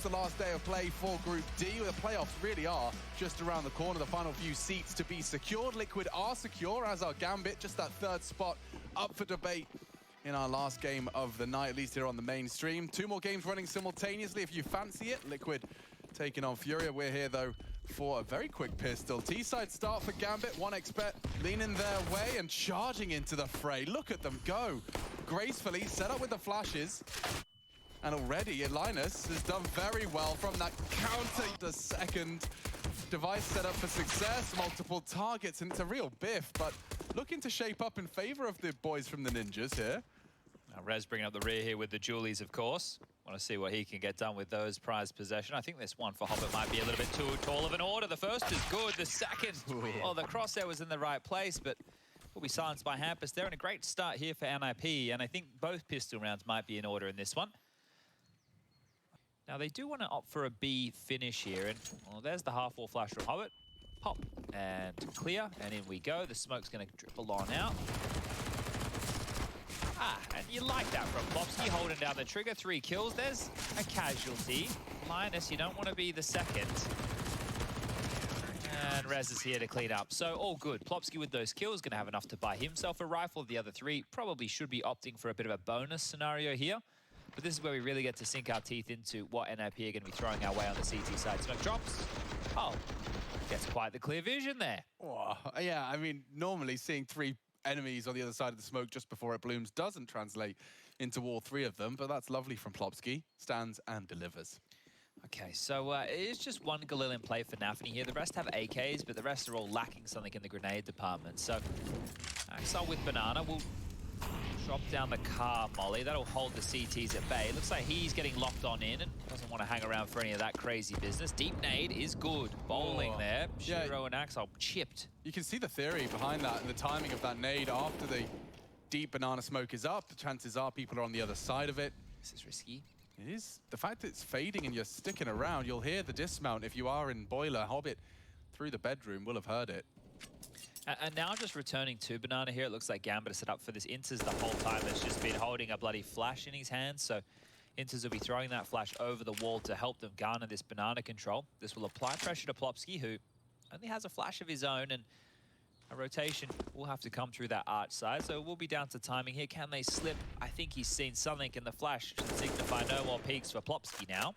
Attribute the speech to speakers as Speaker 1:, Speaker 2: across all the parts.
Speaker 1: becomes the last day of play for Group D. The playoffs really are just around the corner. The final few seats to be secured. Liquid are secure, as are Gambit. Just that third spot up for debate in our last game of the night, at least here on the main stream. 2 more games running simultaneously if you fancy it. Liquid taking on Furia. We're here, though, for a very quick pistol. T-side start for Gambit. 1xBet leaning their way and charging into the fray. Look at them go. Gracefully set up with the flashes. And already, Linus has done very well from that counter. The second device set up for success. Multiple targets, and it's a real biff, but looking to shape up in favor of the boys from the Ninjas here.
Speaker 2: Now Rez bringing up the rear here with the Julies, of course. Want to see what he can get done with those prized possession. I think this one for Hobbit might be a little bit too tall of an order. The first is good. The second, well, the crosshair was in the right place, but will be silenced by Hampus there. And a great start here for NiP. And I think both pistol rounds might be in order in this one. Now, they do want to opt for a B finish here. And, well, there's the half-wall flash from Hobbit. Pop and clear. And in we go. The smoke's going to dribble on out. And you like that from Plopsky, holding down the trigger. 3 kills. There's a casualty. Linus, you don't want to be the second. And Rez is here to clean up. So all good. Plopsky with those kills, going to have enough to buy himself a rifle. The other 3 probably should be opting for a bit of a bonus scenario here. But this is where we really get to sink our teeth into what NiP are going to be throwing our way on the CT side. Smoke drops. Oh, gets quite the clear vision there.
Speaker 1: Oh, yeah, I mean, normally seeing 3 enemies on the other side of the smoke just before it blooms doesn't translate into all 3 of them, but that's lovely from Plopsky. Stands and delivers.
Speaker 2: Okay, so it is just 1 Galil in play for Nafny here. The rest have AKs, but the rest are all lacking something in the grenade department. So Axel with Banana will drop down the car molly. That'll hold the CTs at bay. Looks like he's getting locked on in and doesn't want to hang around for any of that crazy business. Deep nade is good. Bowling there. Shiro and Axel chipped.
Speaker 1: You can see the theory behind that and the timing of that nade after the deep banana smoke is up. The chances are people are on the other side of it.
Speaker 2: This is risky.
Speaker 1: It is. The fact that it's fading and you're sticking around, you'll hear the dismount if you are in Boiler. Hobbit through the bedroom will have heard it.
Speaker 2: And now just returning to Banana here, it looks like Gambit is set up for this. Inters the whole time has just been holding a bloody flash in his hand, so Inters will be throwing that flash over the wall to help them garner this Banana control. This will apply pressure to Plopsky, who only has a flash of his own, and a rotation will have to come through that arch side, so we'll be down to timing here. Can they slip? I think he's seen something in the flash to signify no more peaks for Plopsky now.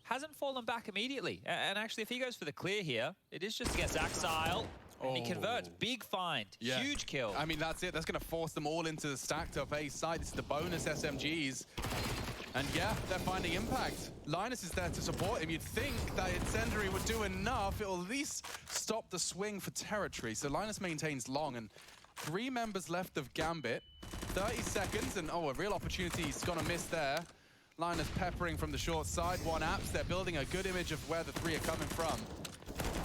Speaker 2: Hasn't fallen back immediately, and actually if he goes for the clear here, it is just against Axile. And he converts. Big find. Yeah. Huge kill.
Speaker 1: I mean, that's it. That's going to force them all into the stacked up A side. It's the bonus SMGs. And yeah, they're finding impact. Linus is there to support him. You'd think that Incendiary would do enough. It'll at least stop the swing for territory. So Linus maintains long, and 3 members left of Gambit. 30 seconds, and a real opportunity he's going to miss there. Linus peppering from the short side. 1 apps. They're building a good image of where the 3 are coming from.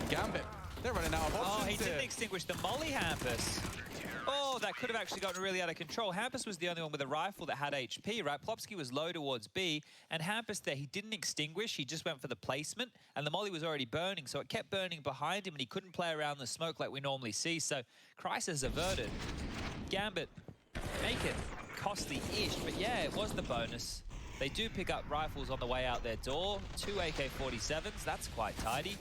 Speaker 1: Gambit. They're running out of options.
Speaker 2: Oh, he didn't extinguish the molly, Hampus. Oh, that could have actually gotten really out of control. Hampus was the only one with a rifle that had HP, right? Plopsky was low towards B, and Hampus there, he didn't extinguish. He just went for the placement, and the molly was already burning, so it kept burning behind him, and he couldn't play around the smoke like we normally see. So crisis averted. Gambit, make it costly-ish, but yeah, it was the bonus. They do pick up rifles on the way out their door. 2 AK-47s, that's quite tidy.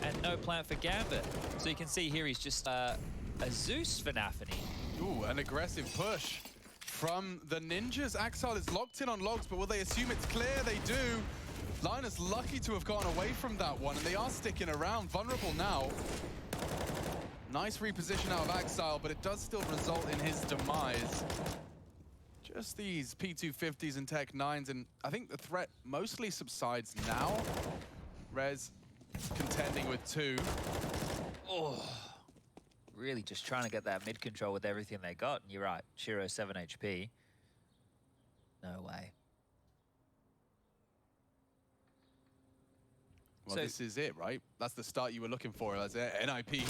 Speaker 2: And no plan for Gambit. So you can see here he's just a Zeus for Nafny.
Speaker 1: Ooh, an aggressive push from the Ninjas. Axel is locked in on logs, but will they assume it's clear? They do. Linus lucky to have gotten away from that one, and they are sticking around. Vulnerable now. Nice reposition out of Axel, but it does still result in his demise. Just these P250s and Tech 9s, and I think the threat mostly subsides now. Rez contending with 2.
Speaker 2: Oh, really just trying to get that mid control with everything they got. And you're right, Shiro 7 HP. No way.
Speaker 1: Well, so, this is it, right? That's the start you were looking for. As NiP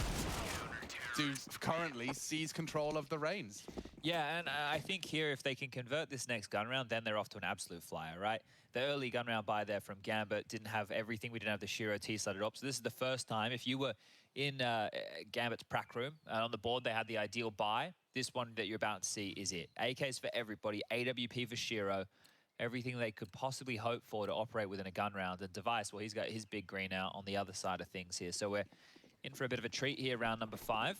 Speaker 1: do currently seize control of the reins.
Speaker 2: Yeah, and I think here if they can convert this next gun round, then they're off to an absolute flyer, right? The early gun round buy there from Gambit didn't have everything. We didn't have the Shiro T-sided op. So this is the first time. If you were in Gambit's prac room, on the board they had the ideal buy. This one that you're about to see is it. AKs for everybody, AWP for Shiro. everything they could possibly hope for to operate within a gun round. And Device, well, he's got his big green out on the other side of things here. So we're in for a bit of a treat here, round number 5.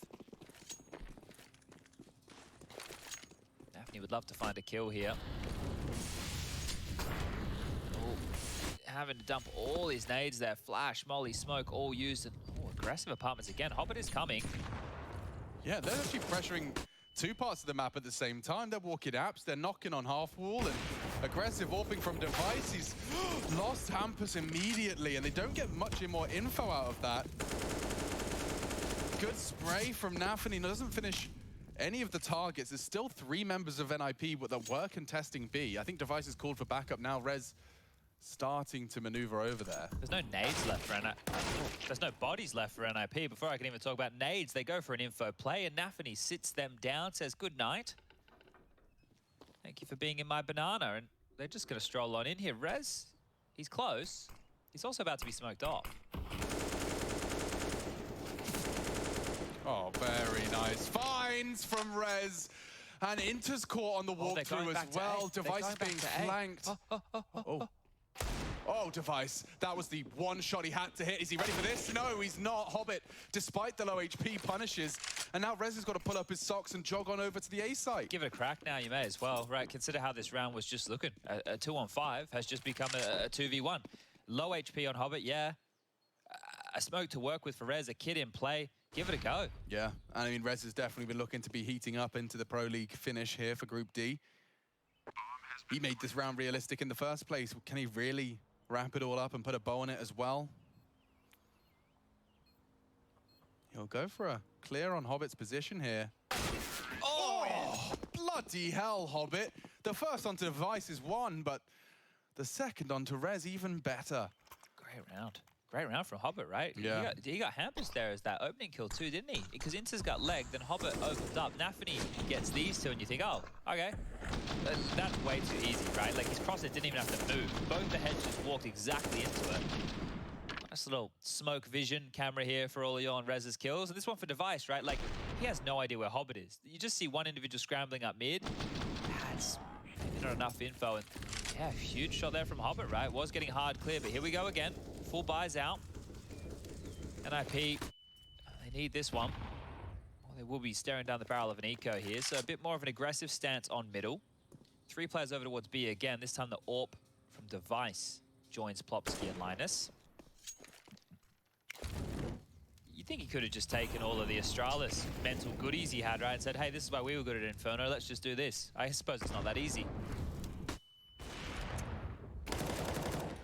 Speaker 2: Daphne would love to find a kill here. Having to dump all his nades there. Flash, molly, smoke, all used. And aggressive apartments again. Hobbit is coming.
Speaker 1: Yeah, they're actually pressuring 2 parts of the map at the same time. They're walking apps, they're knocking on half wall, and aggressive AWPing from Device. He's lost Hampus immediately, and they don't get much more info out of that. Good spray from NiP, and he doesn't finish any of the targets. There's still 3 members of NiP that were contesting B. I think Device is called for backup now. Rez starting to maneuver over there.
Speaker 2: There's no nades left for NiP. There's no bodies left for NiP. Before I can even talk about nades, they go for an info play, and Nafany sits them down, says good night. Thank you for being in my banana, and they're just going to stroll on in here. Rez, he's close. He's also about to be smoked off.
Speaker 1: Oh, very nice. Finds from Rez. And Inter's caught on the walkthrough as well. Device being flanked. Oh, Device. That was the one shot he had to hit. Is he ready for this? No, he's not. Hobbit, despite the low HP, punishes. And now Rez has got to pull up his socks and jog on over to the A site.
Speaker 2: Give it a crack now, you may as well. Right, consider how this round was just looking. A 2-on-5 has just become a 2v1. Low HP on Hobbit, yeah. A smoke to work with for Rez, a kid in play. Give it a go.
Speaker 1: Yeah, and I mean, Rez has definitely been looking to be heating up into the Pro League finish here for Group D. He made this round realistic in the first place. Can he really wrap it all up and put a bow on it as well? He'll go for a clear on Hobbit's position here. Oh, bloody hell, Hobbit. The first onto Device is 1, but the second onto Rez even better.
Speaker 2: Great round. Great round from Hobbit, right?
Speaker 1: Yeah.
Speaker 2: He got Hampus there as that opening kill too, didn't he? Because Inter's got leg, then Hobbit opens up. Nafany gets these 2, and you think, oh, okay. That's way too easy, right? Like, his crosser didn't even have to move. Both the heads just walked exactly into it. Nice little smoke vision camera here for all of you on Rez's kills. And this one for Device, right? Like, he has no idea where Hobbit is. You just see one individual scrambling up mid. That's not enough info. And yeah, huge shot there from Hobbit, right? Was getting hard clear, but here we go again. Full buys out. NiP, they need this one. Well, they will be staring down the barrel of an eco here, so a bit more of an aggressive stance on middle. 3 players over towards B again. This time the AWP from Device joins Plopsky and Linus. You think he could have just taken all of the Astralis mental goodies he had, right, and said, hey, this is why we were good at Inferno, let's just do this. I suppose it's not that easy.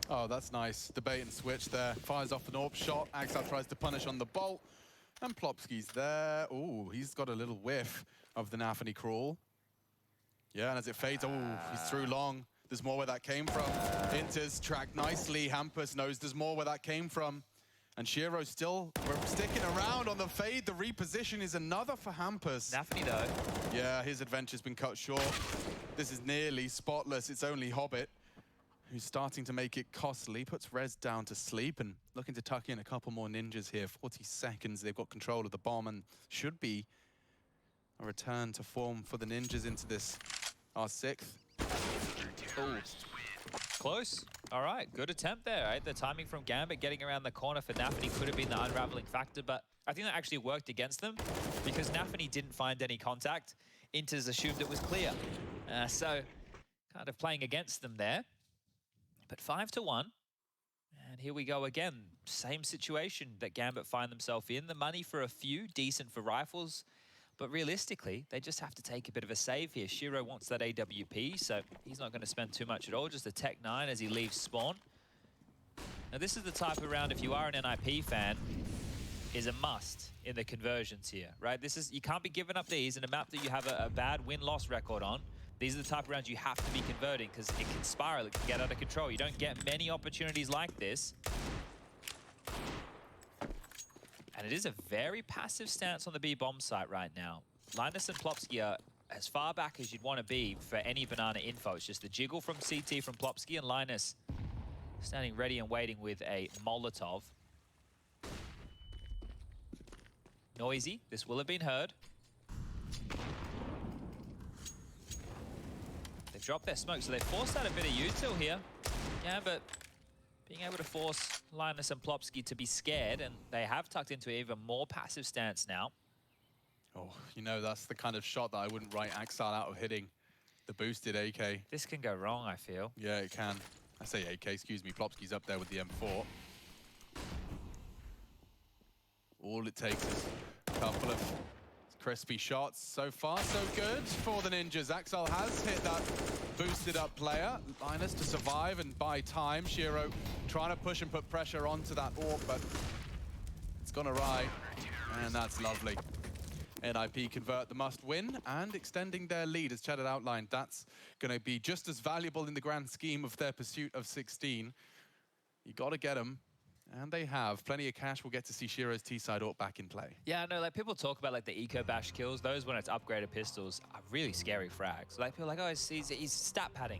Speaker 1: Oh, that's nice. The bait and switch there. Fires off an AWP shot. Axel tries to punish on the bolt. And Plopsky's there. Oh, he's got a little whiff of the Nafany crawl. Yeah, and as it fades, oh, he's through long. There's more where that came from. Inter's tracked nicely. Hampus knows there's more where that came from. And Shiro's still sticking around on the fade. The reposition is another for Hampus.
Speaker 2: Nafany, though.
Speaker 1: Yeah, his adventure's been cut short. This is nearly spotless. It's only Hobbit who's starting to make it costly, puts Rez down to sleep and looking to tuck in a couple more ninjas here. 40 seconds, they've got control of the bomb and should be a return to form for the ninjas into this, our 6th.
Speaker 2: Ooh. Close. All right, good attempt there, right? The timing from Gambit getting around the corner for Nafany could have been the unraveling factor, but I think that actually worked against them because Nafany didn't find any contact. Inter's assumed it was clear. So kind of playing against them there. But 5-1, and here we go again. Same situation that Gambit find themselves in. The money for a few, decent for rifles, but realistically, they just have to take a bit of a save here. Shiro wants that AWP, so he's not going to spend too much at all, just a Tech 9 as he leaves spawn. Now this is the type of round, if you are an NiP fan, is a must in the conversions here, right? This is, you can't be giving up these in a map that you have a bad win-loss record on. These are the type of rounds you have to be converting because it can spiral, it can get out of control. You don't get many opportunities like this. And it is a very passive stance on the B bomb site right now. Linus and Plopsky are as far back as you'd want to be for any banana info. It's just the jiggle from CT from Plopsky and Linus standing ready and waiting with a Molotov. Noisy, this will have been heard. They've they've dropped their smoke, so they forced out a bit of util here. Gambit being able to force Linus and Plopsky to be scared, and they have tucked into an even more passive stance now.
Speaker 1: Oh, you know, that's the kind of shot that I wouldn't write Axel out of hitting the boosted AK.
Speaker 2: This can go wrong, I feel.
Speaker 1: Yeah, it can. I say AK, excuse me. Plopsky's up there with the M4. All it takes is a couple of crispy shots. So far, so good for the Ninjas. Axel has hit that boosted up player. Linus to survive and buy time. Shiro trying to push and put pressure onto that AWP, but it's gone awry. And that's lovely. NiP convert the must-win and extending their lead, as Chad had outlined. That's going to be just as valuable in the grand scheme of their pursuit of 16. You got to get them, and they have. Plenty of cash. We'll get to see Shiro's T-side AWP back in play.
Speaker 2: Yeah, no, like people talk about like the eco bash kills. Those when it's upgraded pistols are really scary frags. Like people are like, oh, he's stat padding.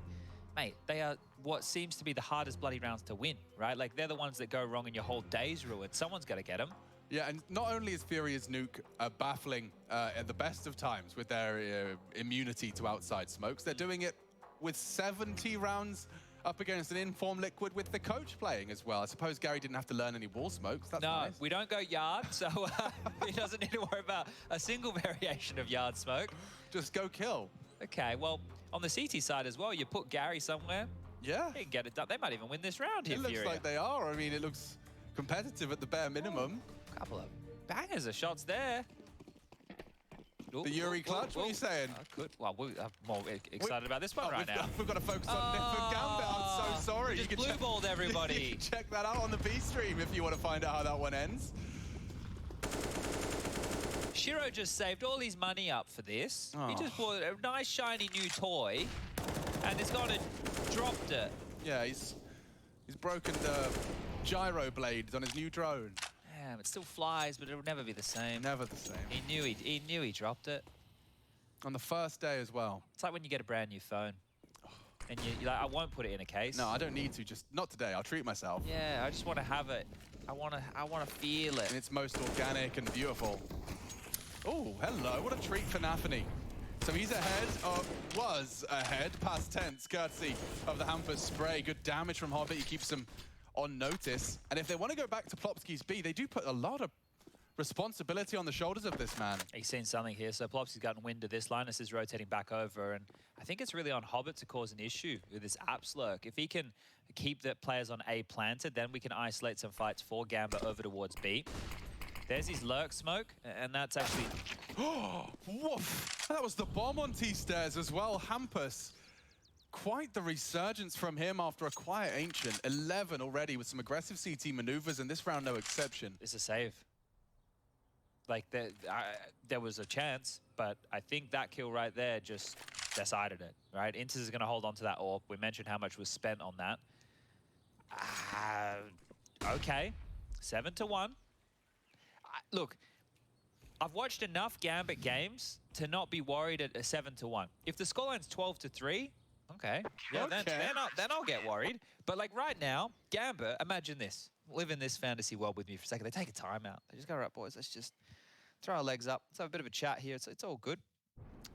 Speaker 2: Mate, they are what seems to be the hardest bloody rounds to win, right? Like they're the ones that go wrong and your whole day's ruined. Someone's got to get them.
Speaker 1: Yeah, and not only is Furious Nuke baffling at the best of times with their immunity to outside smokes, they're doing it with 70 rounds up against an informed Liquid with the coach playing as well. I suppose Gary didn't have to learn any wall smokes. That's
Speaker 2: no,
Speaker 1: nice.
Speaker 2: We don't go yard, so he doesn't need to worry about a single variation of yard smoke.
Speaker 1: Just go kill.
Speaker 2: Okay, well, on the CT side as well, you put Gary somewhere.
Speaker 1: Yeah.
Speaker 2: He can get it done. They might even win this round here,
Speaker 1: It looks
Speaker 2: Furia.
Speaker 1: like they are. I mean, it looks competitive at the bare minimum.
Speaker 2: Couple of bangers of shots there.
Speaker 1: The Yuri clutch, what are you saying?
Speaker 2: Well, I'm more excited about this one right now.
Speaker 1: We've got to focus on NiP and Gambit. I'm so sorry.
Speaker 2: Just blue-balled everybody.
Speaker 1: You can check that out on the B stream if you want to find out how that one ends.
Speaker 2: Shiro just saved all his money up for this.
Speaker 1: Oh.
Speaker 2: He just bought a nice shiny new toy, and it's gone and dropped it.
Speaker 1: Yeah, he's broken the gyro blades on his new drone.
Speaker 2: Damn, it still flies, but it'll never be the same.
Speaker 1: Never the same.
Speaker 2: He knew he dropped it.
Speaker 1: On the first day as well.
Speaker 2: It's like when you get a brand new phone, and you're like, I won't put it in a case.
Speaker 1: No, I don't need to. Just not today. I'll treat myself.
Speaker 2: Yeah, I just want to have it. I want to feel it.
Speaker 1: In its most organic and beautiful. Oh, hello. What a treat for Nathany. So he's ahead, was ahead, past tense, courtesy of the Hampers spray. Good damage from Hobbit. He keeps them on notice. And if they want to go back to Plopsky's B, they do put a lot of responsibility on the shoulders of this man.
Speaker 2: He's seen something here, so Plopsky's gotten wind of this. Linus is rotating back over, and I think it's really on Hobbit to cause an issue with this apps lurk. If he can keep the players on A planted, then we can isolate some fights for Gambit over towards B. There's his lurk smoke, and that's actually...
Speaker 1: Oh, woof! That was the bomb on T-stairs as well. Hampus, quite the resurgence from him after a quiet Ancient. 11 already with some aggressive CT maneuvers, and this round no exception.
Speaker 2: It's a save. Like, there was a chance, but I think that kill right there just decided it, right? Inters is going to hold on to that AWP. We mentioned how much was spent on that. Okay, 7-1. Look, I've watched enough Gambit games to not be worried at a 7-1. If the scoreline's 12-3, okay, yeah,
Speaker 1: Okay.
Speaker 2: Then I'll get worried. But like right now, Gambit, imagine this. Live in this fantasy world with me for a second. They take a timeout. They just go, right, boys, let's just throw our legs up. Let's have a bit of a chat here. It's all good.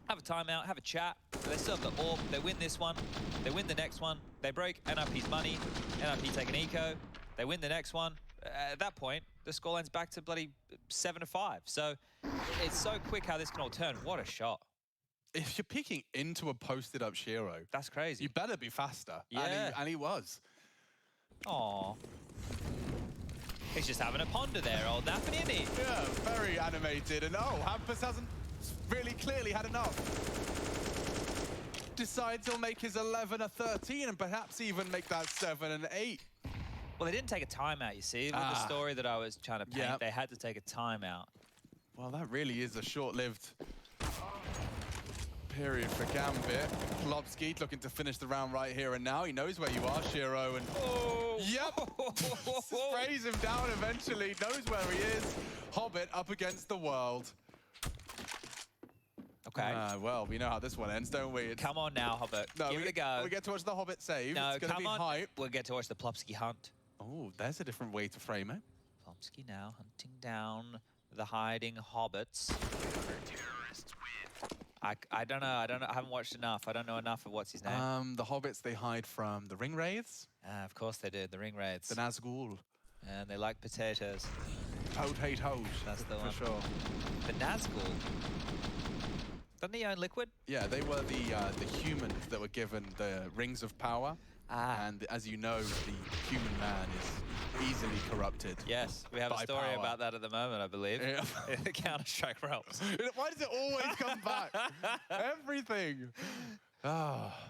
Speaker 2: Have a timeout, have a chat. They still have the AWP. They win this one. They win the next one. They break NiP's money. NiP take an eco. They win the next one. At that point, the scoreline's back to bloody 7-5. So it's so quick how this can all turn. What a shot.
Speaker 1: If you're peeking into a posted up Shiro,
Speaker 2: That's crazy.
Speaker 1: you better be faster.
Speaker 2: Yeah.
Speaker 1: And he was.
Speaker 2: Aw. He's just having a ponder there, old Nappin, isn't he?
Speaker 1: Yeah, very animated. And oh, Hampus hasn't really clearly had enough. Decides he'll make his 11 a 13 and perhaps even make that 7 and 8.
Speaker 2: Well, they didn't take a timeout, you see. With the story that I was trying to paint, they had to take a timeout.
Speaker 1: Well, that really is a short-lived period for Gambit. Plopsky looking to finish the round right here and now. He knows where you are, Shiro, and...
Speaker 2: Oh!
Speaker 1: Yep! Sprays him down eventually, knows where he is. Hobbit up against the world.
Speaker 2: Okay.
Speaker 1: Well, we know how this one ends, don't we? It's...
Speaker 2: Come on now, Hobbit.
Speaker 1: No,
Speaker 2: give it a go.
Speaker 1: We get to watch the Hobbit save.
Speaker 2: No,
Speaker 1: it's going to be hype.
Speaker 2: We'll get to watch the Plopsky hunt.
Speaker 1: Oh, there's a different way to frame it.
Speaker 2: Plopsky now hunting down the hiding hobbits. I don't know. I haven't watched enough. I don't know enough of what's his name.
Speaker 1: The hobbits they hide from the ring wraiths,
Speaker 2: Of course they did. The ring raids.
Speaker 1: the Nazgul.
Speaker 2: And they like potatoes.
Speaker 1: Potatoes.
Speaker 2: That's the one.
Speaker 1: For sure.
Speaker 2: The Nazgul. Doesn't he own Liquid?
Speaker 1: Yeah, they were the humans that were given the rings of power. And as you know, the human man is easily corrupted.
Speaker 2: Yes, we have a story
Speaker 1: power.
Speaker 2: About that at the moment, I believe.
Speaker 1: Yeah.
Speaker 2: In the Counter-Strike realms.
Speaker 1: Why does it always come back? Everything.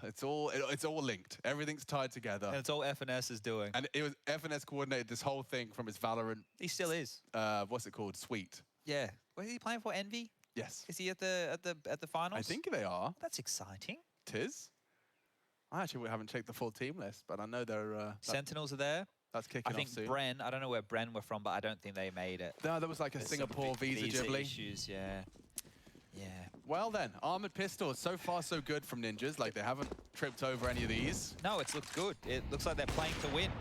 Speaker 1: It's all linked. Everything's tied together.
Speaker 2: And it's all FNS is doing.
Speaker 1: And it was FNS coordinated this whole thing from his Valorant.
Speaker 2: He still is.
Speaker 1: What's it called? Suite.
Speaker 2: Yeah. What is he playing for? Envy?
Speaker 1: Yes.
Speaker 2: Is he at the finals?
Speaker 1: I think they are.
Speaker 2: That's exciting.
Speaker 1: Tis. I actually haven't checked the full team list, but I know they're...
Speaker 2: Sentinels are there.
Speaker 1: That's kicking off soon.
Speaker 2: I think Bren, I don't know where Bren were from, but I don't think they made it.
Speaker 1: No, there was like a Singapore visa Ghibli.
Speaker 2: Issues, yeah. Yeah.
Speaker 1: Well then, Armored Pistols, so far so good from Ninjas. Like they haven't tripped over any of these.
Speaker 2: No, it's looked good. It looks like they're playing to win.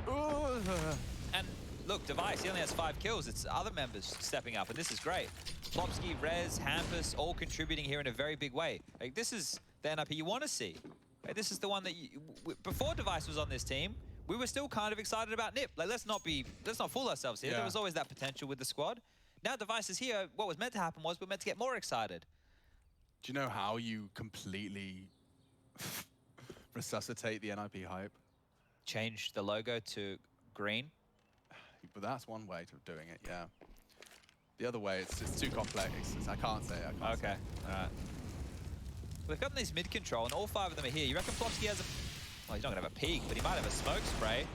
Speaker 2: And look, Device, he only has 5 kills. It's other members stepping up, and this is great. Plopsky, Rez, Hampus, all contributing here in a very big way. Like, this is the NiP you want to see. Like, this is the one that before Device was on this team, we were still kind of excited about NiP. Like, let's not fool ourselves here. Yeah. There was always that potential with the squad. Now Device is here. What was meant to happen was we're meant to get more excited.
Speaker 1: Do you know how you completely resuscitate the NiP hype?
Speaker 2: Change the logo to green.
Speaker 1: But that's one way of doing it, yeah. The other way, it's too complex. I can't say it.
Speaker 2: Okay, all right. We've got this mid control, and all 5 of them are here. You reckon Plopsky has a... Well, he's not going to have a peek, but he might have a smoke spray.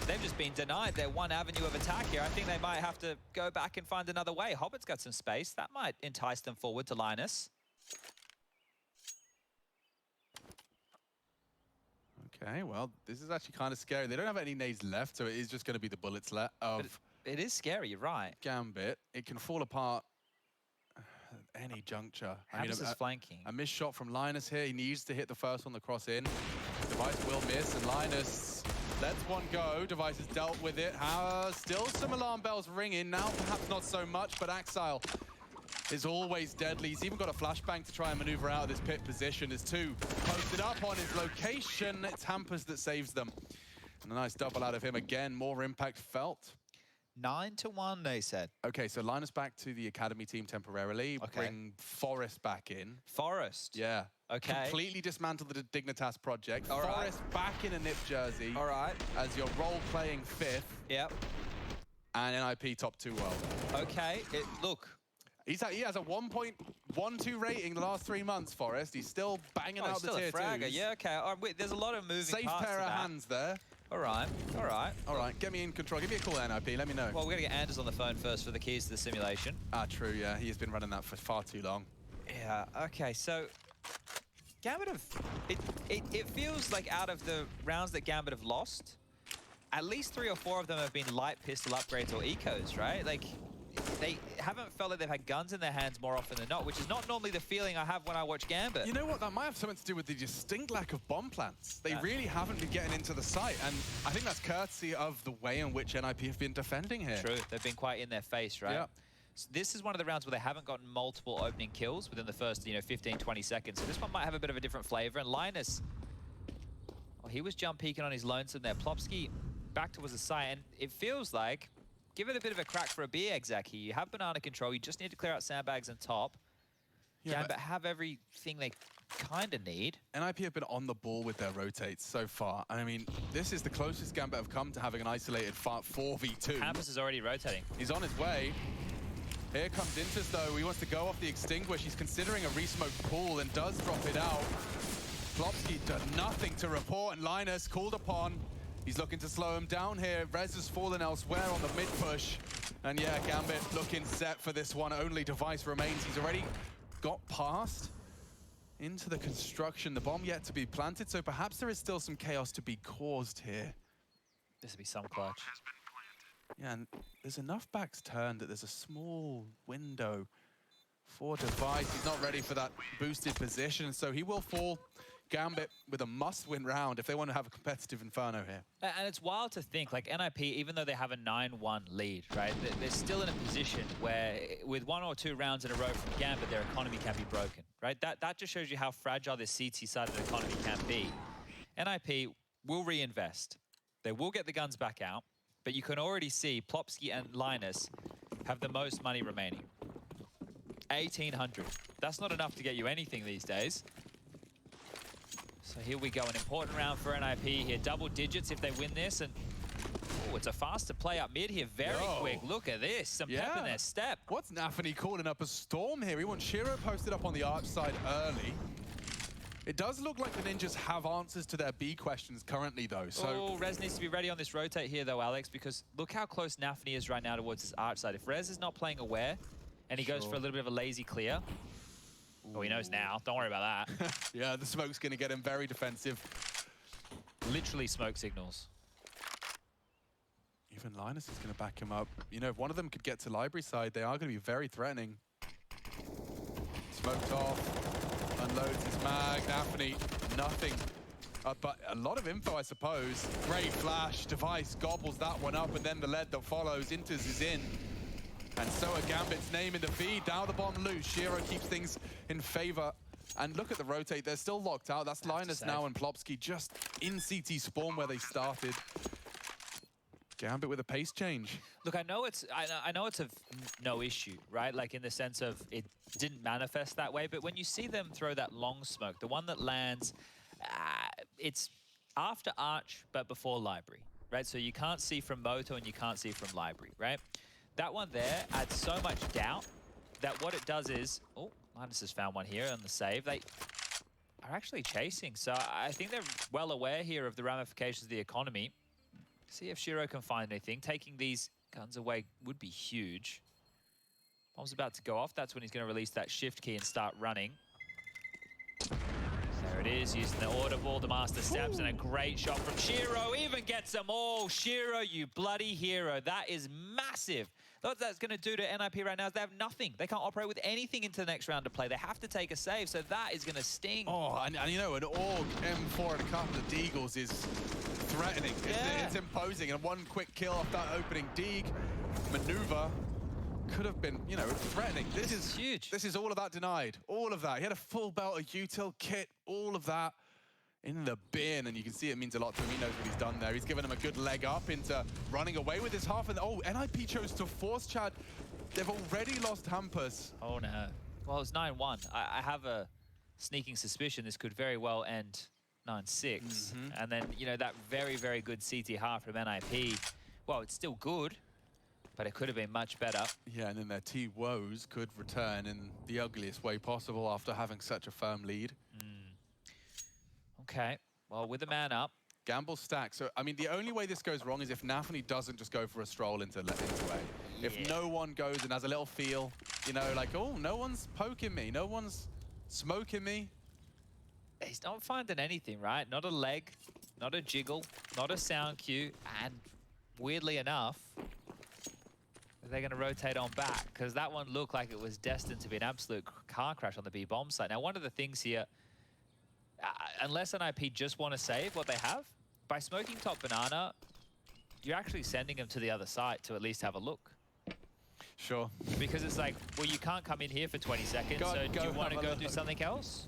Speaker 2: They've just been denied their one avenue of attack here. I think they might have to go back and find another way. Hobbit's got some space. That might entice them forward to Linus.
Speaker 1: Okay, well, this is actually kind of scary. They don't have any nades left, so it is just going to be the bullets left of...
Speaker 2: It is scary, you're right.
Speaker 1: Gambit. It can fall apart at any juncture.
Speaker 2: Hampus is flanking.
Speaker 1: A missed shot from Linus here. He needs to hit the first one, the cross in. Device will miss, and Linus lets one go. Device has dealt with it. Still some alarm bells ringing. Now perhaps not so much, but Axile is always deadly. He's even got a flashbang to try and maneuver out of this pit position. There's 2 posted up on his location. It's Hampus that saves them. And a nice double out of him again. More impact felt.
Speaker 2: 9-1, they said.
Speaker 1: Okay, so Linus back to the academy team temporarily.
Speaker 2: Okay.
Speaker 1: Bring Forest back in.
Speaker 2: Forest?
Speaker 1: Yeah.
Speaker 2: Okay. Completely
Speaker 1: dismantle the Dignitas project.
Speaker 2: All
Speaker 1: Forest
Speaker 2: right.
Speaker 1: back in a NiP jersey.
Speaker 2: All right.
Speaker 1: As your role-playing 5th.
Speaker 2: Yep.
Speaker 1: And NiP top 2 world.
Speaker 2: Okay, look.
Speaker 1: He has a 1.12 rating the last 3 months, Forest. He's still banging out the tier 2s.
Speaker 2: Yeah, okay. All right, wait, there's a lot of moving
Speaker 1: Safe
Speaker 2: parts
Speaker 1: pair of hands there.
Speaker 2: All right, all right.
Speaker 1: All right, get me in control. Give me a call, NiP. Let me know.
Speaker 2: Well, we're going to get Anders on the phone first for the keys to the simulation.
Speaker 1: True, yeah. He's been running that for far too long.
Speaker 2: Yeah, okay, so Gambit have... It feels like out of the rounds that Gambit have lost, at least 3 or 4 of them have been light pistol upgrades or ecos, right? Like, they haven't felt like they've had guns in their hands more often than not, which is not normally the feeling I have when I watch Gambit.
Speaker 1: You know what? That might have something to do with the distinct lack of bomb plants. They really haven't been getting into the site, and I think that's courtesy of the way in which NiP have been defending here.
Speaker 2: True. They've been quite in their face, right?
Speaker 1: Yeah.
Speaker 2: So this is one of the rounds where they haven't gotten multiple opening kills within the first, 15, 20 seconds. So this one might have a bit of a different flavor. And Linus, he was jump peeking on his lonesome there. Plopsky back towards the site, and it feels like, give it a bit of a crack for a B exec here. You have banana control. You just need to clear out sandbags and top. Yeah, but have everything they kind of need.
Speaker 1: NiP have been on the ball with their rotates so far. I mean, this is the closest Gambit have come to having an isolated 4v2.
Speaker 2: Hampus is already rotating.
Speaker 1: He's on his way. Here comes Intus, though. He wants to go off the extinguish. He's considering a re-smoked pool and does drop it out. Plopsky does nothing to report, and Linus called upon. He's looking to slow him down here. Rez has fallen elsewhere on the mid-push. And yeah, Gambit looking set for this one. Only Device remains. He's already got past into the construction. The bomb yet to be planted, so perhaps there is still some chaos to be caused here.
Speaker 2: This will be some clutch.
Speaker 1: Yeah, and there's enough backs turned that there's a small window for Device. He's not ready for that boosted position, so he will fall. Gambit with a must-win round if they want to have a competitive Inferno here.
Speaker 2: And it's wild to think, like NiP, even though they have a 9-1 lead, right, they're still in a position where with 1 or 2 rounds in a row from Gambit, their economy can be broken. right? That just shows you how fragile this CT side of the economy can be. NiP will reinvest. They will get the guns back out, but you can already see Plopsky and Linus have the most money remaining. 1,800. That's not enough to get you anything these days. So here we go, an important round for NiP here. Double digits if they win this, and oh, it's a faster play up mid here, very quick. Look at this, some pep in their step.
Speaker 1: What's Nafany calling up a storm here? He wants Shiro posted up on the arch side early. It does look like the Ninjas have answers to their B questions currently, though. So
Speaker 2: oh, Rez needs to be ready on this rotate here, though, Alex, because look how close Nafany is right now towards his arch side. If Rez is not playing aware, and he goes for a little bit of a lazy clear, well, he knows now. Don't worry about that.
Speaker 1: yeah, the smoke's going to get him very defensive.
Speaker 2: Literally smoke signals.
Speaker 1: Even Linus is going to back him up. You know, if one of them could get to library side, they are going to be very threatening. Smoked off, unloads his mag, Nafany, nothing. But a lot of info, I suppose. Great flash, Device gobbles that one up, and then the lead that follows, Inters is in. And so a Gambit's name in the V, down the bottom loose. Shiro keeps things in favor. And look at the rotate, they're still locked out. That's Linus now and Plopsky just in CT spawn where they started. Gambit with a pace change.
Speaker 2: Look, I know it's of no issue, right? Like in the sense of it didn't manifest that way, but when you see them throw that long smoke, the one that lands, it's after arch, but before library, right? So you can't see from Moto and you can't see from library, right? That one there adds so much doubt that what it does is, oh, Linus has found one here on the save. They are actually chasing. So I think they're well aware here of the ramifications of the economy. See if Shiro can find anything. Taking these guns away would be huge. Bomb's about to go off. That's when he's going to release that shift key and start running. There it is, using the audible, the master steps, and a great shot from Shiro. Even gets them all. Shiro, you bloody hero. That is massive. What that's going to do to NiP right now is they have nothing. They can't operate with anything into the next round of play. They have to take a save, so that is going to sting.
Speaker 1: Oh, and you know, an AUG M4 and a couple of Deagles is threatening. It's imposing, and one quick kill off that opening Deag maneuver could have been, you know, threatening. This is
Speaker 2: huge.
Speaker 1: This is all of that denied. All of that. He had a full belt of util kit, all of that in the bin, and you can see it means a lot to him. He knows what he's done there. He's given him a good leg up into running away with his half. And oh, NiP chose to force Chad. They've already lost Hampus.
Speaker 2: Oh no. Well, it's 9-1. I have a sneaking suspicion this could very well end 9-6. And then, you know, that very, very good CT half from NiP, well, it's still good, but it could have been much better. Yeah,
Speaker 1: and then their T-Woes could return in the ugliest way possible after having such a firm lead.
Speaker 2: Okay, well, with a man up.
Speaker 1: Gamble stack. So, I mean, the only way this goes wrong is if Nafany doesn't just go for a stroll into A. Yeah. If no one goes and has a little feel, you know, like, oh, no one's poking me, no one's smoking me.
Speaker 2: He's not finding anything, right? Not a leg, not a jiggle, not a sound cue, and weirdly enough, they're going to rotate on back, because that one looked like it was destined to be an absolute car crash on the B-bomb site. Now, one of the things here, unless NiP just want to save what they have, by smoking top banana, you're actually sending them to the other side to at least have a look.
Speaker 1: Sure.
Speaker 2: Because it's like, well, you can't come in here for 20 seconds, so do you want to go do something else?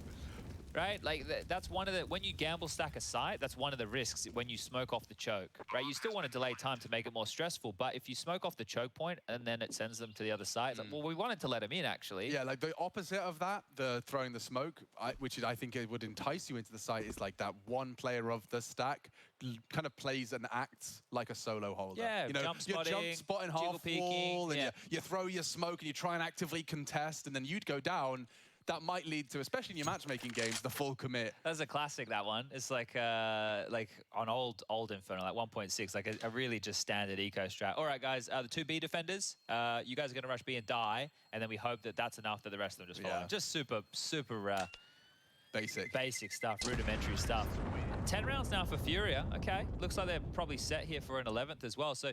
Speaker 2: Right? Like, that's one of the, when you gamble stack a site, that's one of the risks when you smoke off the choke, right? You still want to delay time to make it more stressful, but if you smoke off the choke point and then it sends them to the other side, it's like, well, we wanted to let them in, actually.
Speaker 1: Yeah, like the opposite of that, the throwing the smoke, which I think it would entice you into the site, is like that one player of the stack kind of plays and acts like a solo holder.
Speaker 2: Yeah,
Speaker 1: you know,
Speaker 2: jump spotting,
Speaker 1: jump spotting half wall, and you throw your smoke and you try and actively contest, and then you'd go down. That might lead to, especially in your matchmaking games, the full commit.
Speaker 2: That's a classic, that one. It's like on old Inferno, like 1.6, like a really just standard eco strat. All right, guys, the two B defenders, you guys are going to rush B and die, and then we hope that that's enough that the rest of them just follow. Just super basic stuff, rudimentary stuff. 10 rounds now for Furia. Okay, looks like they're probably set here for an 11th as well. So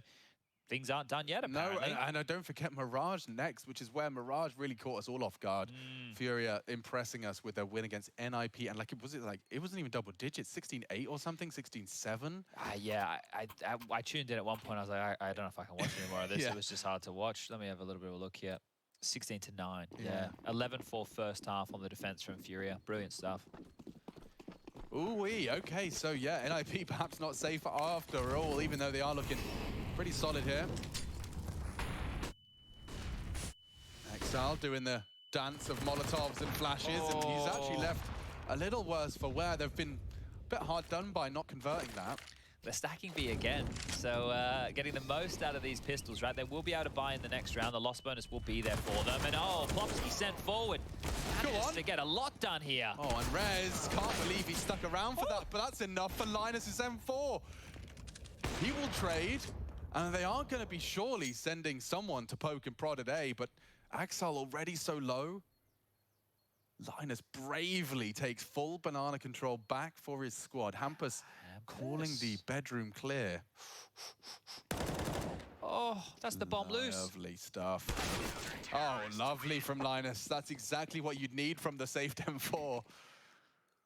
Speaker 2: things aren't done yet, apparently.
Speaker 1: No, and don't forget Mirage next, which is where Mirage really caught us all off guard. Furia impressing us with their win against NiP, and it wasn't even double digits, 16-8 or something, 16-7.
Speaker 2: Yeah, I tuned in at one point. I was like, I don't know if I can watch any more of this. It was just hard to watch. Let me have a little bit of a look here. 16-9, yeah. 11-4 first half on the defense from Furia. Brilliant stuff.
Speaker 1: Ooh-wee, okay, so yeah, NiP perhaps not safe after all, even though they are looking pretty solid here. Exile doing the dance of Molotovs and flashes, and he's actually left a little worse for wear. They've been a bit hard done by not converting that.
Speaker 2: They're stacking B again, so getting the most out of these pistols, right? They will be able to buy in the next round. The loss bonus will be there for them. And Plopsky sent forward.
Speaker 1: Go on.
Speaker 2: To get a lot done here.
Speaker 1: Oh, and Rez, can't believe he stuck around for that, but that's enough for Linus's M4. He will trade, and they are going to be surely sending someone to poke and prod at A, but Axel already so low. Linus bravely takes full banana control back for his squad. Hampus calling the bedroom clear.
Speaker 2: Oh, that's the bomb loose.
Speaker 1: Lovely stuff. Oh, lovely from Linus. That's exactly what you'd need from the saved M4.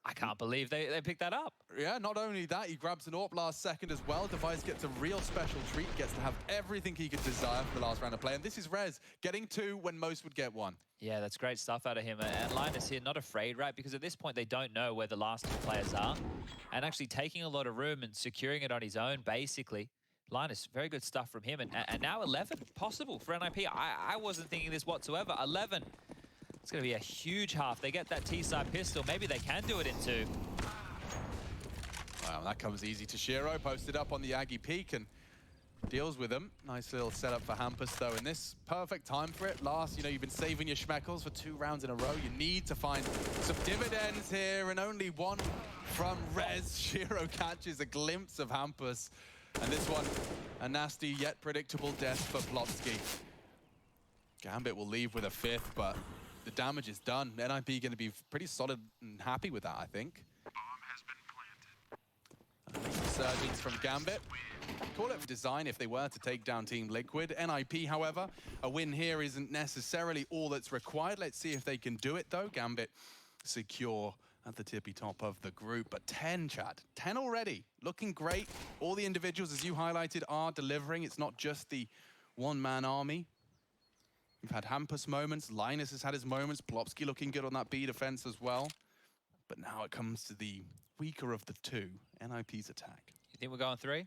Speaker 2: I can't believe they picked that up.
Speaker 1: Yeah, not only that, he grabs an AWP last second as well. Device gets a real special treat, gets to have everything he could desire for the last round of play. And this is Rez getting 2 when most would get 1.
Speaker 2: Yeah, that's great stuff out of him. And Linus here, not afraid, right? Because at this point, they don't know where the last 2 players are. And actually taking a lot of room and securing it on his own, basically. Linus, very good stuff from him. And now 11 possible for NiP. I wasn't thinking this whatsoever. 11. It's going to be a huge half. They get that T-side pistol. Maybe they can do it in 2.
Speaker 1: Wow, that comes easy to Shiro. Posted up on the Aggie peak and deals with them. Nice little setup for Hampus, though. In this perfect time for it. Last, you've been saving your schmeckles for 2 rounds in a row. You need to find some dividends here, and only 1 from Rez. Shiro catches a glimpse of Hampus. And this one, a nasty yet predictable death for Plopsky. Gambit will leave with a 5th, but the damage is done. NiP going to be pretty solid and happy with that, I think. Resurgence from Gambit. Call it for design if they were to take down Team Liquid. NiP, however, a win here isn't necessarily all that's required. Let's see if they can do it, though. Gambit secure at the tippy top of the group. But 10, Chad. 10 already. Looking great. All the individuals, as you highlighted, are delivering. It's not just the one-man army. We've had Hampus moments. Linus has had his moments. Plopsky looking good on that B defense as well. But now it comes to the weaker of the 2, NiP's attack.
Speaker 2: You think we're going 3?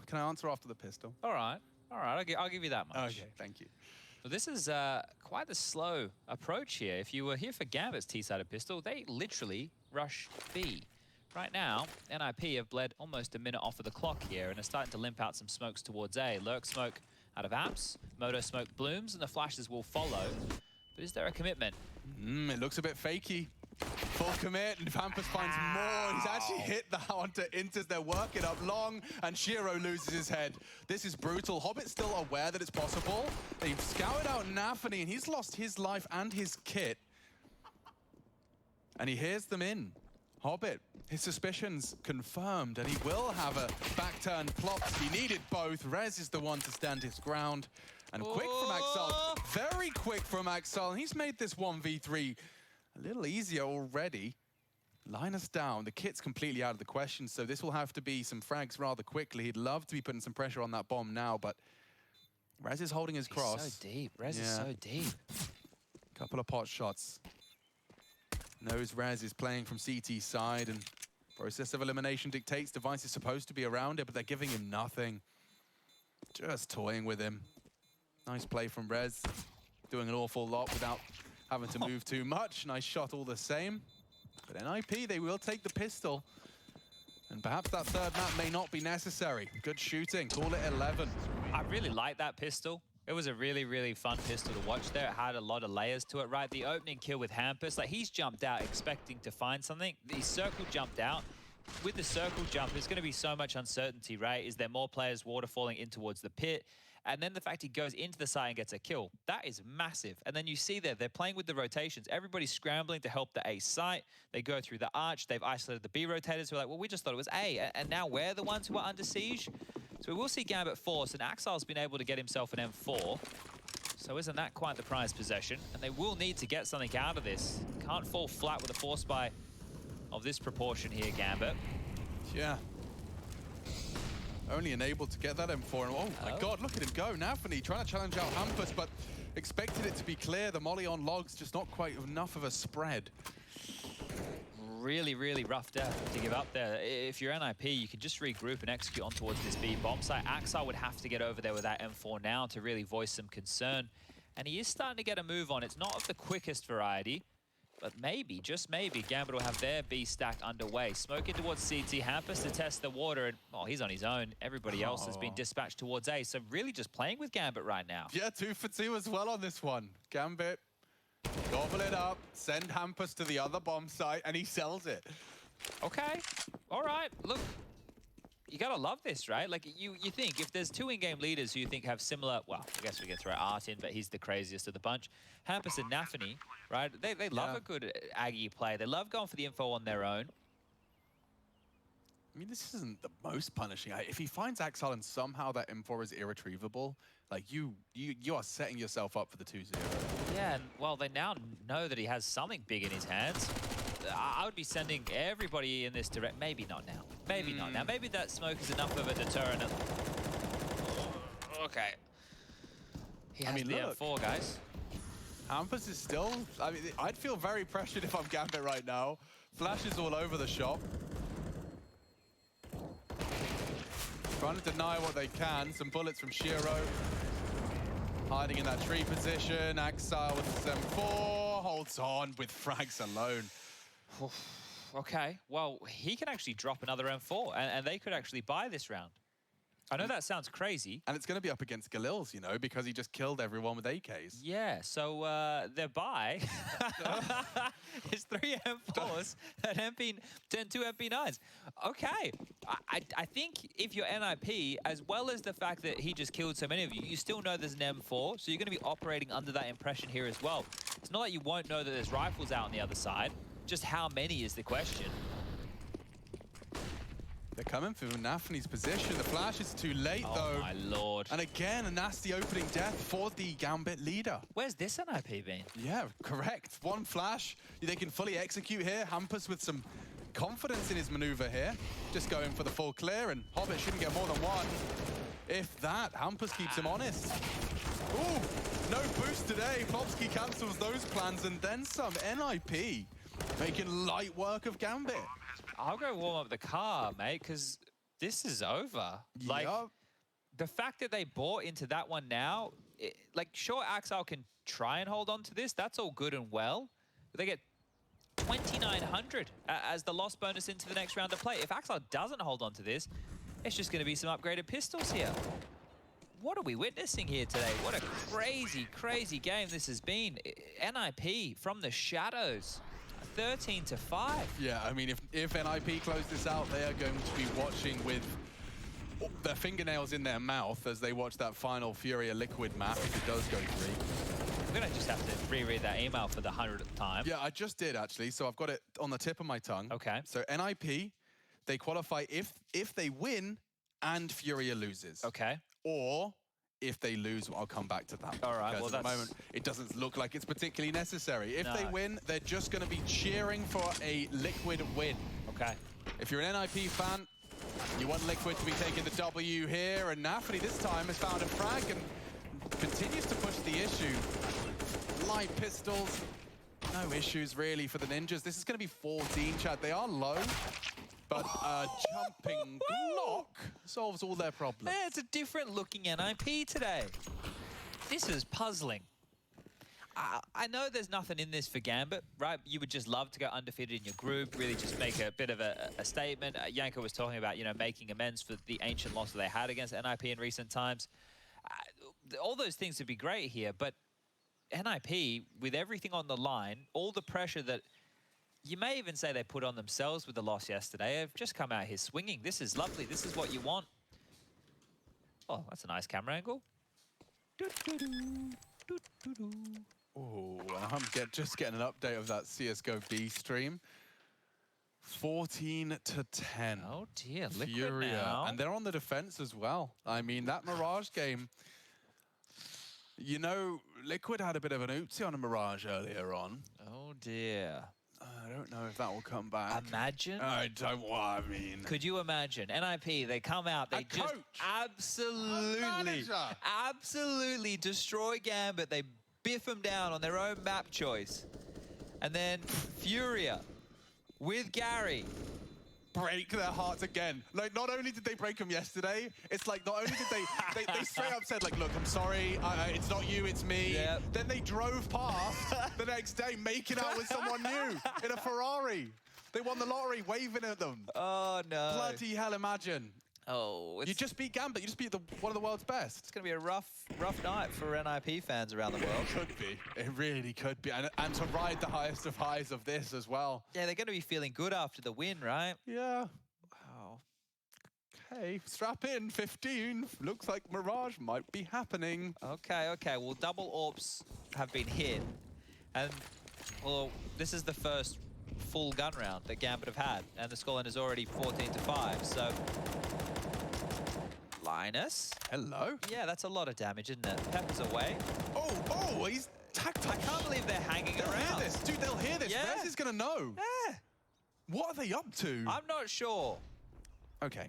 Speaker 1: Can I answer after the pistol?
Speaker 2: All right. I'll give you that much.
Speaker 1: Okay, thank you.
Speaker 2: Well, this is quite the slow approach here. If you were here for Gambit's T-sided pistol, they literally rush B. Right now, NiP have bled almost a minute off of the clock here and are starting to limp out some smokes towards A. Lurk smoke out of apps, Moto smoke blooms, and the flashes will follow. But is there a commitment?
Speaker 1: It looks a bit fakey. Full commit, and Hampus finds more. He's actually hit that onto Inters. They're working up long, and Shiro loses his head. This is brutal. Hobbit's still aware that it's possible. They've scouted out Nafany, and he's lost his life and his kit. And he hears them in. Hobbit, his suspicions confirmed, and he will have a back-turn Plops. He needed both. Rez is the one to stand his ground. And quick from Axel. Very quick from Axel. And he's made this 1v3 a little easier already. Linus down. The kit's completely out of the question, so this will have to be some frags rather quickly. He'd love to be putting some pressure on that bomb now, but Rez is holding his cross.
Speaker 2: He's so deep. Rez is so deep.
Speaker 1: Couple of pot shots. Knows Rez is playing from CT side, and process of elimination dictates Device is supposed to be around it, but they're giving him nothing. Just toying with him. Nice play from Rez. Doing an awful lot without having to move too much. Nice shot all the same. But NiP, they will take the pistol. And perhaps that third map may not be necessary. Good shooting. Call it 11.
Speaker 2: I really like that pistol. It was a really, really fun pistol to watch there. It had a lot of layers to it, right? The opening kill with Hampus, like he's jumped out expecting to find something. The circle jumped out. With the circle jump, there's going to be so much uncertainty, right? Is there more players waterfalling in towards the pit? And then the fact he goes into the site and gets a kill, that is massive. And then you see there, they're playing with the rotations. Everybody's scrambling to help the A site. They go through the arch. They've isolated the B rotators. We're like, well, we just thought it was A. And now we're the ones who are under siege. So we will see Gambit force, and Axel's been able to get himself an M4. So isn't that quite the prized possession? And they will need to get something out of this. Can't fall flat with a force buy of this proportion here, Gambit.
Speaker 1: Yeah. only enabled to get that M4. And oh my God, look at him go. Nafany trying to challenge out Hampus, but expected it to be clear. The molly on logs, just not quite enough of a spread.
Speaker 2: Really, really rough death to give up there. If you're NiP, you can just regroup and execute on towards this B bomb site. Axar would have to get over there with that M4 now to really voice some concern. And he is starting to get a move on. It's not of the quickest variety, but maybe, just maybe, Gambit will have their B stack underway. Smoke in towards CT, Hampus to test the water, and oh, he's on his own. Everybody else has been dispatched towards A, so really just playing with Gambit right now.
Speaker 1: Yeah, 2 for 2 as well on this one. Gambit, gobble it up, send Hampus to the other bomb site, and he sells it.
Speaker 2: Okay, all right, look. You gotta love this, right? Like, you think if there's 2 in-game leaders who you think have similar, well, I guess we can throw Art in, but he's the craziest of the bunch. Hampus and Nafany, right? They love a good Aggie play. They love going for the info on their own.
Speaker 1: I mean, this isn't the most punishing. If he finds Axel and somehow that M4 is irretrievable, like you are setting yourself up for the 2-0.
Speaker 2: Yeah, and well, they now know that he has something big in his hands. I would be sending everybody in this direct. Maybe not now. Maybe not now. Maybe that smoke is enough of a deterrent. Okay. He has the M4, guys.
Speaker 1: Hampus is still... I mean, I'd feel very pressured if I'm Gambit right now. Flashes all over the shop. Trying to deny what they can. Some bullets from Shiro. Hiding in that tree position. Axar with his M4. Holds on with frags alone.
Speaker 2: Okay, well, he can actually drop another M4, and they could actually buy this round. I know that sounds crazy.
Speaker 1: And it's going to be up against Galil's, you know, because he just killed everyone with AKs.
Speaker 2: Yeah, so their buy is 3 M4s and 2 MP9s. Okay, I think if you're NiP, as well as the fact that he just killed so many of you, you still know there's an M4, so you're going to be operating under that impression here as well. It's not like you won't know that there's rifles out on the other side. Just how many is the question.
Speaker 1: They're coming for Nafany's position. The flash is too late, though.
Speaker 2: Oh, my Lord.
Speaker 1: And again, a nasty opening death for the Gambit leader.
Speaker 2: Where's this NiP been?
Speaker 1: Yeah, correct. 1 flash. They can fully execute here. Hampus with some confidence in his maneuver here. Just going for the full clear, and Hobbit shouldn't get more than 1. If that, Hampus keeps him honest. Ooh, no boost today. Plopsky cancels those plans, and then some. NiP making light work of Gambit.
Speaker 2: I'll go warm up the car, mate, because this is over. Like, the fact that they bought into that one now, like, sure, Axel can try and hold on to this. That's all good and well. But they get 2,900 as the loss bonus into the next round of play. If Axel doesn't hold on to this, it's just going to be some upgraded pistols here. What are we witnessing here today? What a crazy, crazy game this has been. NiP from the shadows. 13-5.
Speaker 1: Yeah, I mean, if NiP close this out, they are going to be watching with their fingernails in their mouth as they watch that final Furia Liquid map if it does go 3.
Speaker 2: We're going to just have to reread that email for the 100th time.
Speaker 1: Yeah, I just did, actually, so I've got it on the tip of my tongue.
Speaker 2: Okay.
Speaker 1: So NiP, they qualify if they win and Furia loses.
Speaker 2: Okay.
Speaker 1: Or if they lose, I'll come back to that.
Speaker 2: All right,
Speaker 1: because
Speaker 2: well,
Speaker 1: at the moment, it doesn't look like it's particularly necessary. If they win, they're just going to be cheering for a Liquid win.
Speaker 2: Okay.
Speaker 1: If you're an NiP fan, you want Liquid to be taking the W here, and Nafany this time has found a frag and continues to push the issue. Light pistols, no issues really for the Ninjas. This is going to be 14, Chad. They are low, but jumping Glock solves all their problems.
Speaker 2: Man, it's a different looking NiP today. This is puzzling. I know there's nothing in this for Gambit, right? You would just love to go undefeated in your group, really just make a bit of a statement. Yanko was talking about, you know, making amends for the ancient loss that they had against NiP in recent times. All those things would be great here, but NiP, with everything on the line, all the pressure that you may even say they put on themselves with the loss yesterday, have just come out here swinging. This is lovely. This is what you want. Oh, that's a nice camera angle.
Speaker 1: Oh, I'm just getting an update of that CSGO B stream. 14-10.
Speaker 2: Oh dear, Liquid
Speaker 1: Furia.
Speaker 2: now.
Speaker 1: And they're on the defense as well. I mean, that Mirage game, you know, Liquid had a bit of an oopsie on a Mirage earlier on.
Speaker 2: Oh dear.
Speaker 1: I don't know if that will come back.
Speaker 2: Imagine.
Speaker 1: I don't want, I mean.
Speaker 2: Could you imagine? NiP, they come out, they just absolutely destroy Gambit. They biff them down on their own map choice. And then Furia with Gary.
Speaker 1: Break their hearts again. Like, not only did they break them yesterday, it's like, not only did they straight up said, like, look, I'm sorry, it's not you, it's me.
Speaker 2: Yep.
Speaker 1: Then they drove past the next day, making out with someone new in a Ferrari. They won the lottery, waving at them.
Speaker 2: Oh, no.
Speaker 1: Bloody hell, imagine.
Speaker 2: Oh,
Speaker 1: You just beat Gambit, you just beat one of the world's best.
Speaker 2: It's going to be a rough night for NiP fans around the world.
Speaker 1: It could be. It really could be. And to ride the highest of highs of this as well.
Speaker 2: Yeah, they're going to be feeling good after the win, right?
Speaker 1: Yeah.
Speaker 2: Wow.
Speaker 1: Okay, strap in, 15. Looks like Mirage might be happening.
Speaker 2: Okay. Well, double AWPs have been hit. And, well, this is the first full gun round that Gambit have had. And the scoreline is already 14-5, so... Linus.
Speaker 1: Hello.
Speaker 2: Yeah, that's a lot of damage, isn't it? Pepper's away.
Speaker 1: Oh, he's tacked.
Speaker 2: I can't believe they're hanging
Speaker 1: They'll
Speaker 2: around.
Speaker 1: hear this. Dude, they'll hear this.
Speaker 2: Yeah.
Speaker 1: Rez is going to know.
Speaker 2: Yeah.
Speaker 1: What are they up to?
Speaker 2: I'm not sure.
Speaker 1: Okay.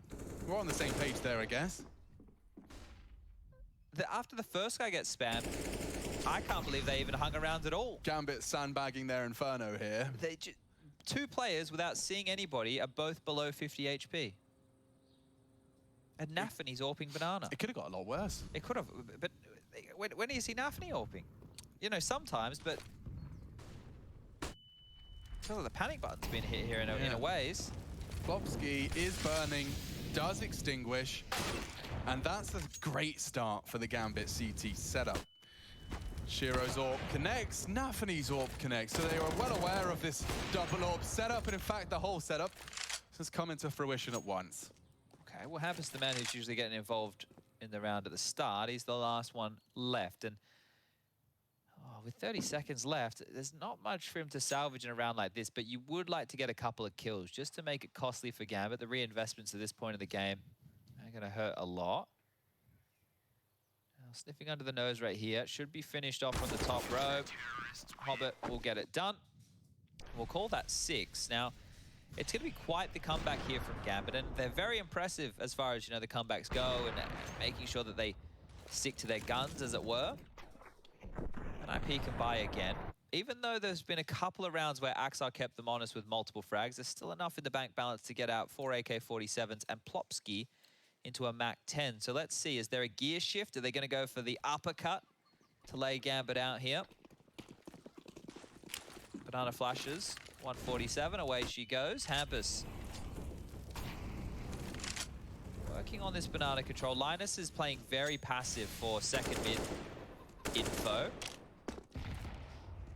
Speaker 1: We're on the same page there, I guess.
Speaker 2: After the first guy gets spammed, I can't believe they even hung around at all.
Speaker 1: Gambit sandbagging their Inferno here.
Speaker 2: Two players without seeing anybody are both below 50 HP. And Nafany's AWPing Banana.
Speaker 1: It could have got a lot worse.
Speaker 2: It could have, but when do you see Nafany AWPing? You know, sometimes, but... I feel like the panic button's been hit here in a ways.
Speaker 1: Flopsky is burning, does extinguish, and that's a great start for the Gambit CT setup. Shiro's AWP connects, Nafany's AWP connects, so they were well aware of this double AWP setup, and in fact, the whole setup has come into fruition at once.
Speaker 2: Okay, well, Hampus, the man who's usually getting involved in the round at the start, he's the last one left, and with 30 seconds left, there's not much for him to salvage in a round like this, but you would like to get a couple of kills just to make it costly for Gambit. The reinvestments at this point of the game are going to hurt a lot. Now, sniffing under the nose right here. Should be finished off on the top row. Hobbit will get it done. We'll call that 6. Now, it's going to be quite the comeback here from Gambit, and they're very impressive as far as, the comebacks go and making sure that they stick to their guns, as it were. NiP can buy again. Even though there's been a couple of rounds where Axar kept them honest with multiple frags, there's still enough in the bank balance to get out 4 AK-47s and Plopsky into a MAC-10. So let's see, is there a gear shift? Are they going to go for the uppercut to lay Gambit out here? Banana flashes, 147, away she goes. Hampus working on this banana control. Linus is playing very passive for second mid info.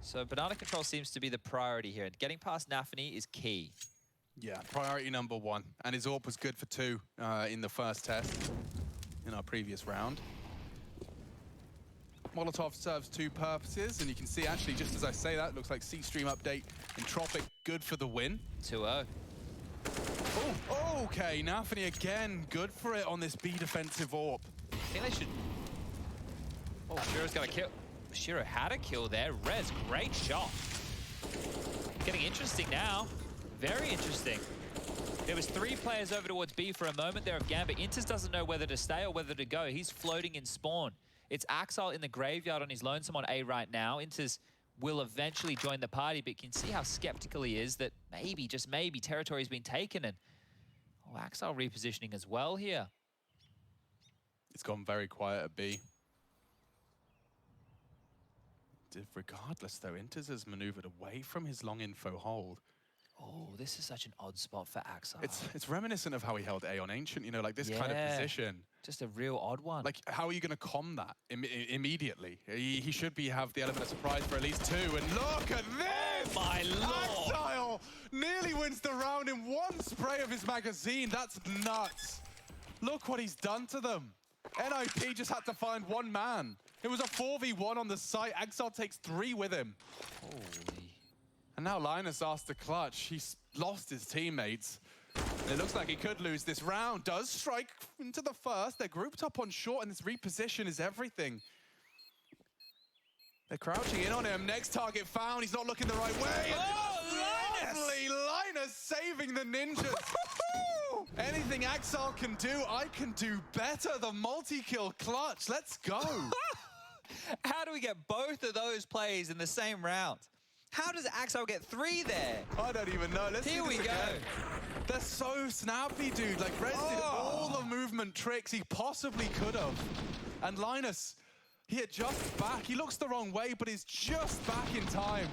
Speaker 2: So banana control seems to be the priority here. Getting past Nafany is key.
Speaker 1: Yeah, priority number 1. And his AWP was good for 2 in the first test in our previous round. Molotov serves 2 purposes, and you can see actually, just as I say that, it looks like C-Stream update and Tropic good for the win.
Speaker 2: 2-0.
Speaker 1: Oh, okay, Nafany again, good for it on this B defensive AWP.
Speaker 2: I think they should... Oh, Shiro's got a kill. Shiro had a kill there. Rez, great shot. Getting interesting now. Very interesting. There was 3 players over towards B for a moment there of Gambit. Inters doesn't know whether to stay or whether to go. He's floating in spawn. It's Axel in the graveyard on his lonesome on A right now. Inters will eventually join the party, but you can see how skeptical he is that maybe, just maybe, territory's been taken. And Axel repositioning as well here.
Speaker 1: It's gone very quiet at B. Regardless, though, Inters has maneuvered away from his long info hold.
Speaker 2: Oh, this is such an odd spot for Axar.
Speaker 1: It's reminiscent of how he held A on Ancient, like this kind of position.
Speaker 2: Just a real odd one.
Speaker 1: Like, how are you going to combat immediately? He should have the element of surprise for at least 2. And look at this!
Speaker 2: Oh my lord!
Speaker 1: Axile nearly wins the round in 1 spray of his magazine. That's nuts. Look what he's done to them. NiP just had to find 1 man. It was a 4v1 on the site. Axel takes 3 with him.
Speaker 2: Holy.
Speaker 1: And now Linus asked to clutch. He's lost his teammates. It looks like he could lose this round. Does strike into the first. They're grouped up on short, and this reposition is everything. They're crouching in on him. Next target found. He's not looking the right way.
Speaker 2: Oh,
Speaker 1: lovely Linus saving the ninjas. Anything Axel can do, I can do better. The multi-kill clutch. Let's go.
Speaker 2: How do we get both of those plays in the same round? How does Axel get 3 there?
Speaker 1: I don't even know. Let's
Speaker 2: Here
Speaker 1: see
Speaker 2: we
Speaker 1: this
Speaker 2: go.
Speaker 1: again. They're so snappy, dude. Like, Rez did all the movement tricks he possibly could have. And Linus, he adjusts back. He looks the wrong way, but he's just back in time.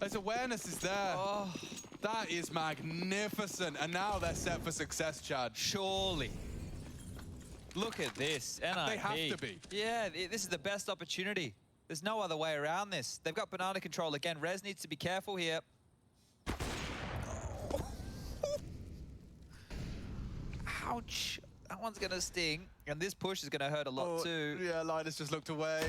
Speaker 1: His awareness is there.
Speaker 2: Oh.
Speaker 1: That is magnificent. And now they're set for success, Chad.
Speaker 2: Surely. Look at this. NiP.
Speaker 1: They have to be.
Speaker 2: Yeah, this is the best opportunity. There's no other way around this. They've got banana control again. Rez needs to be careful here. Ouch. That one's going to sting. And this push is going to hurt a lot too.
Speaker 1: Yeah, Linus just looked away.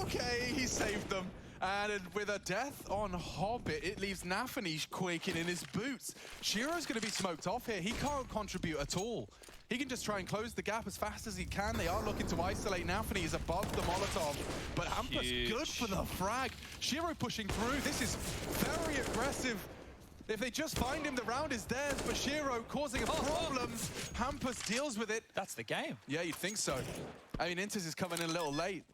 Speaker 1: Okay, he saved them. And with a death on Hobbit, it leaves Nafanish quaking in his boots. Shiro's going to be smoked off here. He can't contribute at all. He can just try and close the gap as fast as he can. They are looking to isolate. Nafani is above the Molotov. But Hampus, good for the frag. Shiro pushing through. This is very aggressive. If they just find him, the round is theirs. But Shiro causing a problem. Hampus deals with it.
Speaker 2: That's the game.
Speaker 1: Yeah, you'd think so. I mean, Inters is coming in a little late.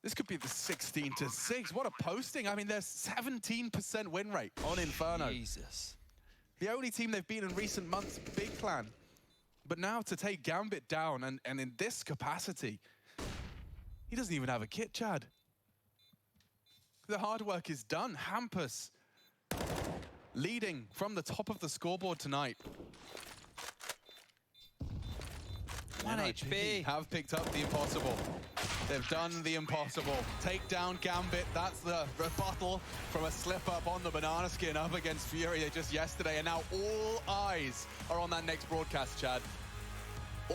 Speaker 1: This could be the 16-6. What a posting. I mean, there's 17% win rate on Inferno.
Speaker 2: Jesus.
Speaker 1: The only team they've beaten in recent months, big clan. But now to take Gambit down and in this capacity, he doesn't even have a kit, Chad. The hard work is done. Hampus leading from the top of the scoreboard tonight.
Speaker 2: 1 HP.
Speaker 1: Have picked up the impossible. They've done the impossible. Take down Gambit. That's the rebuttal from a slip-up on the banana skin up against Fury just yesterday. And now all eyes are on that next broadcast, Chad.